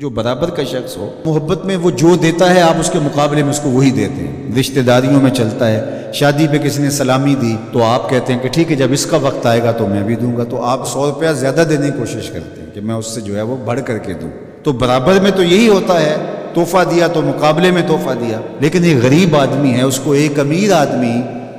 جو برابر کا شخص ہو، محبت میں وہ جو دیتا ہے آپ اس کے مقابلے میں اس کو وہی دیتے ہیں۔ رشتہ داریوں میں چلتا ہے، شادی پہ کسی نے سلامی دی تو آپ کہتے ہیں کہ ٹھیک ہے جب اس کا وقت آئے گا تو میں بھی دوں گا، تو آپ 100 روپیہ زیادہ دینے کی کوشش کرتے ہیں کہ میں اس سے جو ہے وہ بڑھ کر کے دوں۔ تو برابر میں تو یہی ہوتا ہے، تحفہ دیا تو مقابلے میں تحفہ دیا۔ لیکن ایک غریب آدمی ہے، اس کو ایک امیر آدمی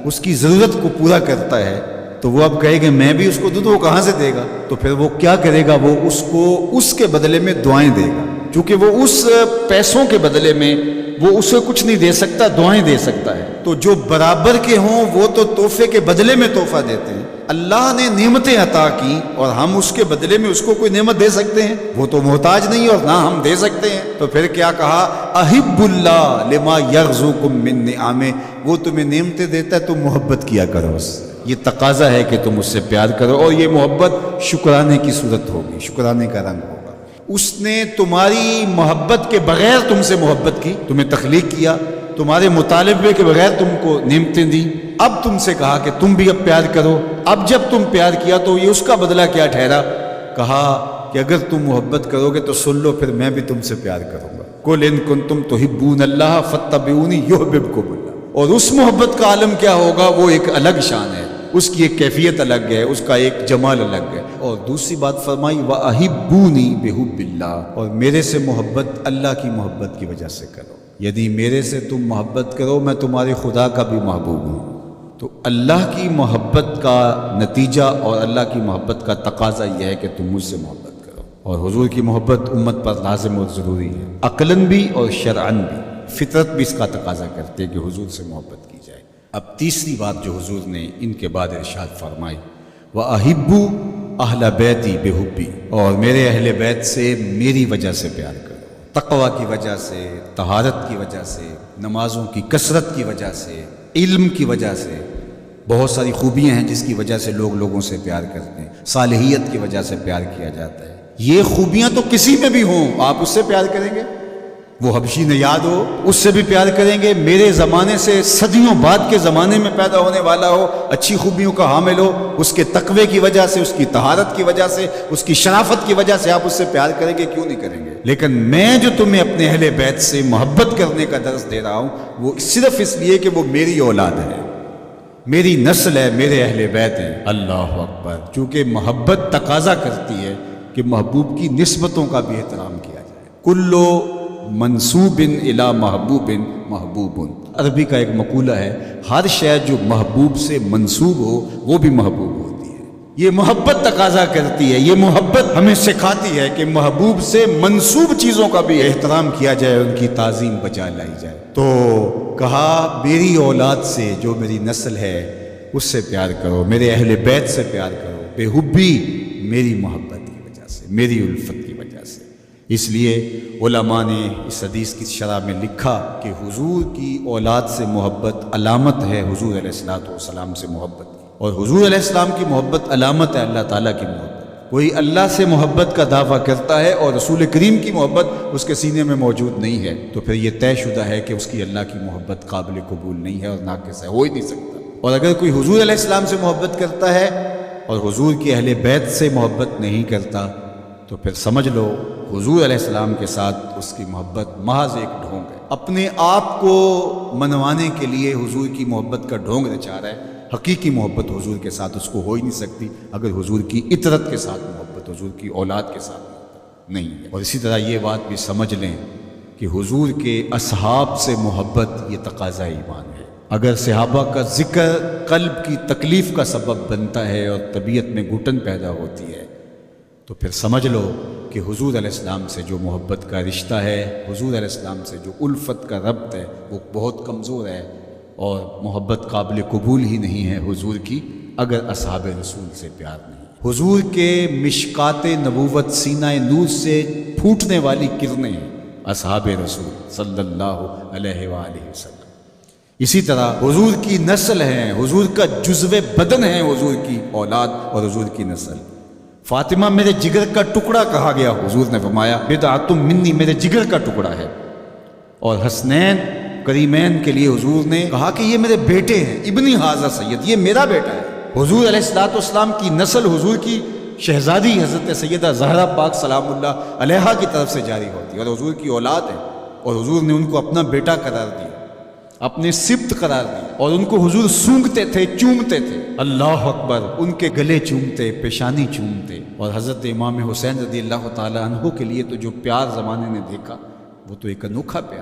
اس کی ضرورت کو پورا کرتا ہے، تو وہ اب کہے کہ میں بھی اس کو دوں تو وہ کہاں سے دے گا؟ تو پھر وہ کیا کرے گا؟ وہ اس کو اس کے بدلے میں دعائیں دے گا، چونکہ وہ اس پیسوں کے بدلے میں وہ اسے کچھ نہیں دے سکتا، دعائیں دے سکتا ہے۔ تو جو برابر کے ہوں وہ تو تحفے کے بدلے میں تحفہ دیتے ہیں۔ اللہ نے نعمتیں عطا کی اور ہم اس کے بدلے میں اس کو کوئی نعمت دے سکتے ہیں؟ وہ تو محتاج نہیں اور نہ ہم دے سکتے ہیں۔ تو پھر کیا کہا؟ احب اللہ لما یرزقکم من نعمہ، وہ تمہیں نعمتیں دیتا ہے تو محبت کیا کرو اس سے۔ یہ تقاضا ہے کہ تم اس سے پیار کرو، اور یہ محبت شکرانے کی صورت ہوگی، شکرانے کا رنگ ہوگا۔ اس نے تمہاری محبت کے بغیر تم سے محبت کی، تمہیں تخلیق کیا، تمہارے مطالبے کے بغیر تم کو نعمتیں دی، اب تم سے کہا کہ تم بھی اب پیار کرو۔ اب جب تم پیار کیا تو یہ اس کا بدلہ کیا ٹھہرا؟ کہا کہ اگر تم محبت کرو گے تو سن لو، پھر میں بھی تم سے پیار کروں گا۔ قل ان کنتم تحبون اللہ فاتبعونی یحببکم اللہ۔ اور اس محبت کا عالم کیا ہوگا؟ وہ ایک الگ شان ہے، اس کی ایک کیفیت الگ ہے، اس کا ایک جمال الگ ہے۔ اور دوسری بات فرمائی وَأَحِبُّونِي بِحُبِّ اللَّهِ، اور میرے سے محبت اللہ کی محبت کی وجہ سے کرو، یعنی میرے سے تم محبت کرو، میں تمہارے خدا کا بھی محبوب ہوں۔ تو اللہ کی محبت کا نتیجہ اور اللہ کی محبت کا تقاضا یہ ہے کہ تم مجھ سے محبت کرو، اور حضور کی محبت امت پر لازم اور ضروری ہے، عقلاً بھی اور شرعاً بھی۔ فطرت بھی اس کا تقاضا کرتے کہ حضور سے محبت کی جائے۔ اب تیسری بات جو حضور نے ان کے بعد ارشاد فرمائی، وَأَحِبُّ أَهْلَ بَيْتِي بِحُبِّي، اور میرے اہل بیت سے میری وجہ سے پیار کرو، تقوی کی وجہ سے، طہارت کی وجہ سے، نمازوں کی کثرت کی وجہ سے، علم کی وجہ سے۔ بہت ساری خوبیاں ہیں جس کی وجہ سے لوگ لوگوں سے پیار کرتے ہیں، صالحیت کی وجہ سے پیار کیا جاتا ہے۔ یہ خوبیاں تو کسی میں بھی ہوں، آپ اس سے پیار کریں گے؟ وہ حبشی نے یاد ہو، اس سے بھی پیار کریں گے؟ میرے زمانے سے صدیوں بعد کے زمانے میں پیدا ہونے والا ہو، اچھی خوبیوں کا حامل ہو، اس کے تقوی کی وجہ سے، اس کی طہارت کی وجہ سے، اس کی شرافت کی وجہ سے آپ اس سے پیار کریں گے؟ کیوں نہیں کریں گے؟ لیکن میں جو تمہیں اپنے اہل بیت سے محبت کرنے کا درس دے رہا ہوں وہ صرف اس لیے کہ وہ میری اولاد ہے، میری نسل ہے، میرے اہل بیت ہیں۔ اللہ اکبر! چونکہ محبت تقاضا کرتی ہے کہ محبوب کی نسبتوں کا بھی احترام کیا جائے۔ کلو منسوب الی محبوب محبوب، عربی کا ایک مقولہ ہے، ہر شے جو محبوب سے منسوب ہو وہ بھی محبوب ہوتی ہے۔ یہ محبت تقاضا کرتی ہے، یہ محبت ہمیں سکھاتی ہے کہ محبوب سے منسوب چیزوں کا بھی احترام کیا جائے، ان کی تعظیم بجا لائی جائے۔ تو کہا میری اولاد سے، جو میری نسل ہے، اس سے پیار کرو، میرے اہل بیت سے پیار کرو، بے حبی، میری محبت کی وجہ سے، میری الفت کی وجہ سے۔ اس لیے علماء نے اس حدیث کی شرح میں لکھا کہ حضور کی اولاد سے محبت علامت ہے حضور علیہ السلام سے محبت کی، اور حضور علیہ السلام کی محبت علامت ہے اللہ تعالیٰ کی محبت۔ کوئی اللہ سے محبت کا دعویٰ کرتا ہے اور رسول کریم کی محبت اس کے سینے میں موجود نہیں ہے، تو پھر یہ طے شدہ ہے کہ اس کی اللہ کی محبت قابل قبول نہیں ہے اور ناقص ہے، ہو ہی نہیں سکتا۔ اور اگر کوئی حضور علیہ السلام سے محبت کرتا ہے اور حضور کی اہل بیت سے محبت نہیں کرتا، تو پھر سمجھ لو حضور علیہ السلام کے ساتھ اس کی محبت محض ایک ڈھونگ ہے، اپنے آپ کو منوانے کے لیے حضور کی محبت کا ڈھونگ رچا رہا ہے۔ حقیقی محبت حضور کے ساتھ اس کو ہو ہی نہیں سکتی اگر حضور کی اطرت کے ساتھ محبت، حضور کی اولاد کے ساتھ محبت نہیں ہے۔ اور اسی طرح یہ بات بھی سمجھ لیں کہ حضور کے اصحاب سے محبت یہ تقاضا ایمان ہے۔ اگر صحابہ کا ذکر قلب کی تکلیف کا سبب بنتا ہے اور طبیعت میں گھٹن پیدا ہوتی ہے، تو پھر سمجھ لو کہ حضور علیہ السلام سے جو محبت کا رشتہ ہے، حضور علیہ السلام سے جو الفت کا ربط ہے، وہ بہت کمزور ہے، اور محبت قابل قبول ہی نہیں ہے حضور کی اگر اصحاب رسول سے پیار نہیں۔ حضور کے مشکات نبوت سینہ نور سے پھوٹنے والی کرنیں ہیں اصحاب رسول صلی اللہ علیہ وآلہ وسلم۔ اسی طرح حضور کی نسل ہیں، حضور کا جزو بدن ہے حضور کی اولاد اور حضور کی نسل۔ فاطمہ میرے جگر کا ٹکڑا کہا گیا، حضور نے فرمایا بضعۃ منی، میرے جگر کا ٹکڑا ہے۔ اور حسنین کریمین کے لیے حضور نے کہا کہ یہ میرے بیٹے ہیں، ابنی ھذا سید، یہ میرا بیٹا ہے۔ حضور علیہ السلام کی نسل حضور کی شہزادی حضرت سیدہ زہرا پاک سلام اللہ علیہا کی طرف سے جاری ہوتی ہے، اور حضور کی اولاد ہے، اور حضور نے ان کو اپنا بیٹا قرار دیا، اپنے سبت قرار دی، اور ان کو حضور سونگتے تھے، چومتے تھے، اللہ اکبر، ان کے گلے چومتے، پیشانی چومتے۔ اور حضرت امام حسین رضی اللہ تعالی عنہ کے لیے تو جو پیار زمانے نے دیکھا وہ تو ایک انوکھا پیار۔